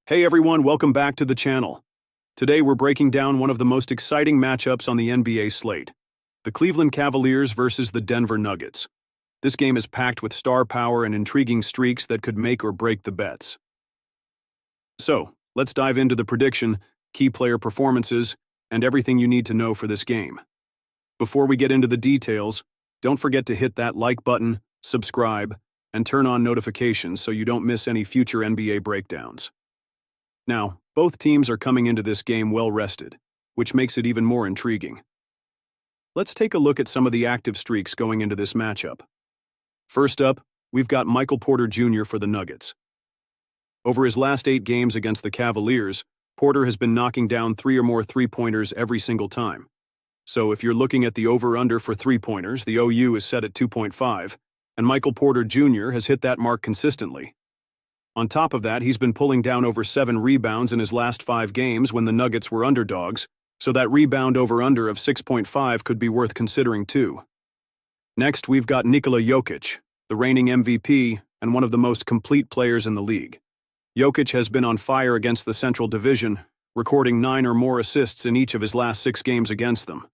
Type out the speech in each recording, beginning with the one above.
Hey everyone, welcome back to the channel. Today we're breaking down one of the most exciting matchups on the NBA slate, the Cleveland Cavaliers versus the Denver Nuggets. This game is packed with star power and intriguing streaks that could make or break the bets. So, let's dive into the prediction, key player performances, and everything you need to know for this game. Before we get into the details, don't forget to hit that like button, subscribe, and turn on notifications so you don't miss any future NBA breakdowns. Now, both teams are coming into this game well-rested, which makes it even more intriguing. Let's take a look at some of the active streaks going into this matchup. First up, we've got Michael Porter Jr. for the Nuggets. Over his last 8 games against the Cavaliers, Porter has been knocking down 3 or more three-pointers every single time. So if you're looking at the over-under for three-pointers, the OU is set at 2.5, and Michael Porter Jr. has hit that mark consistently. On top of that, he's been pulling down over 7 rebounds in his last 5 games when the Nuggets were underdogs, so that rebound over-under of 6.5 could be worth considering too. Next, we've got Nikola Jokic, the reigning MVP and one of the most complete players in the league. Jokic has been on fire against the Central Division, recording 9 or more assists in each of his last 6 games against them.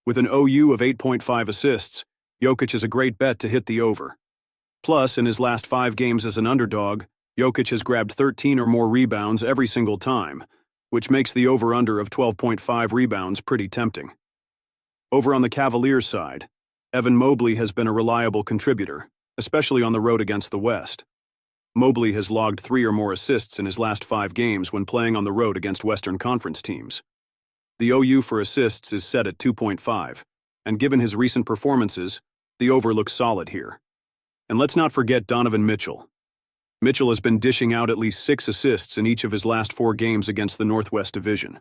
With an OU of 8.5 assists, Jokic is a great bet to hit the over. Plus, in his last 5 games as an underdog, Jokic has grabbed 13 or more rebounds every single time, which makes the over-under of 12.5 rebounds pretty tempting. Over on the Cavaliers side, Evan Mobley has been a reliable contributor, especially on the road against the West. Mobley has logged 3 or more assists in his last 5 games when playing on the road against Western Conference teams. The OU for assists is set at 2.5, and given his recent performances, the over looks solid here. And let's not forget Donovan Mitchell. Mitchell has been dishing out at least 6 assists in each of his last 4 games against the Northwest Division.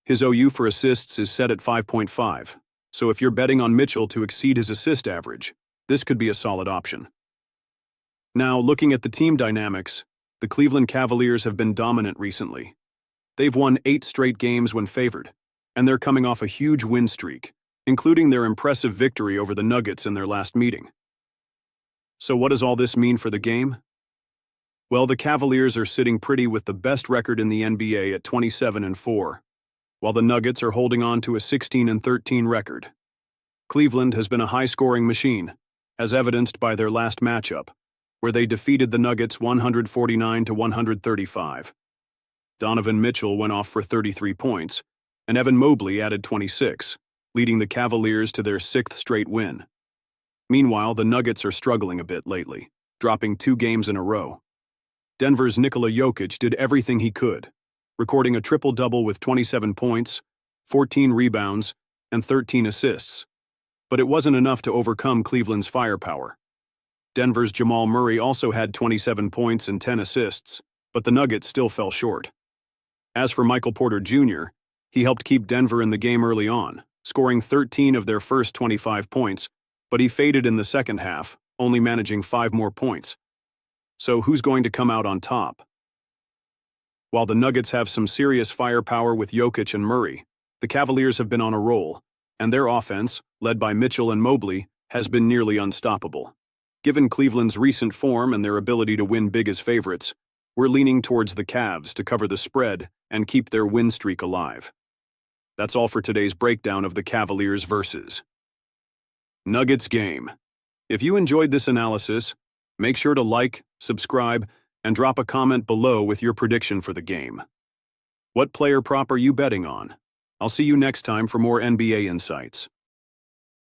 His OU for assists is set at 5.5, so if you're betting on Mitchell to exceed his assist average, this could be a solid option. Now, looking at the team dynamics, the Cleveland Cavaliers have been dominant recently. They've won 8 straight games when favored, and they're coming off a huge win streak, including their impressive victory over the Nuggets in their last meeting. So what does all this mean for the game? Well, the Cavaliers are sitting pretty with the best record in the NBA at 27-4, while the Nuggets are holding on to a 16-13 record. Cleveland has been a high-scoring machine, as evidenced by their last matchup, where they defeated the Nuggets 149-135. Donovan Mitchell went off for 33 points, and Evan Mobley added 26, leading the Cavaliers to their 6th straight win. Meanwhile, the Nuggets are struggling a bit lately, dropping 2 games in a row. Denver's Nikola Jokic did everything he could, recording a triple-double with 27 points, 14 rebounds, and 13 assists. But it wasn't enough to overcome Cleveland's firepower. Denver's Jamal Murray also had 27 points and 10 assists, but the Nuggets still fell short. As for Michael Porter Jr., he helped keep Denver in the game early on, scoring 13 of their first 25 points, but he faded in the second half, only managing 5 more points. So who's going to come out on top? While the Nuggets have some serious firepower with Jokic and Murray, the Cavaliers have been on a roll, and their offense, led by Mitchell and Mobley, has been nearly unstoppable. Given Cleveland's recent form and their ability to win big as favorites, we're leaning towards the Cavs to cover the spread and keep their win streak alive. That's all for today's breakdown of the Cavaliers versus Nuggets game. If you enjoyed this analysis, make sure to like, subscribe, and drop a comment below with your prediction for the game. What player prop are you betting on? I'll see you next time for more NBA insights.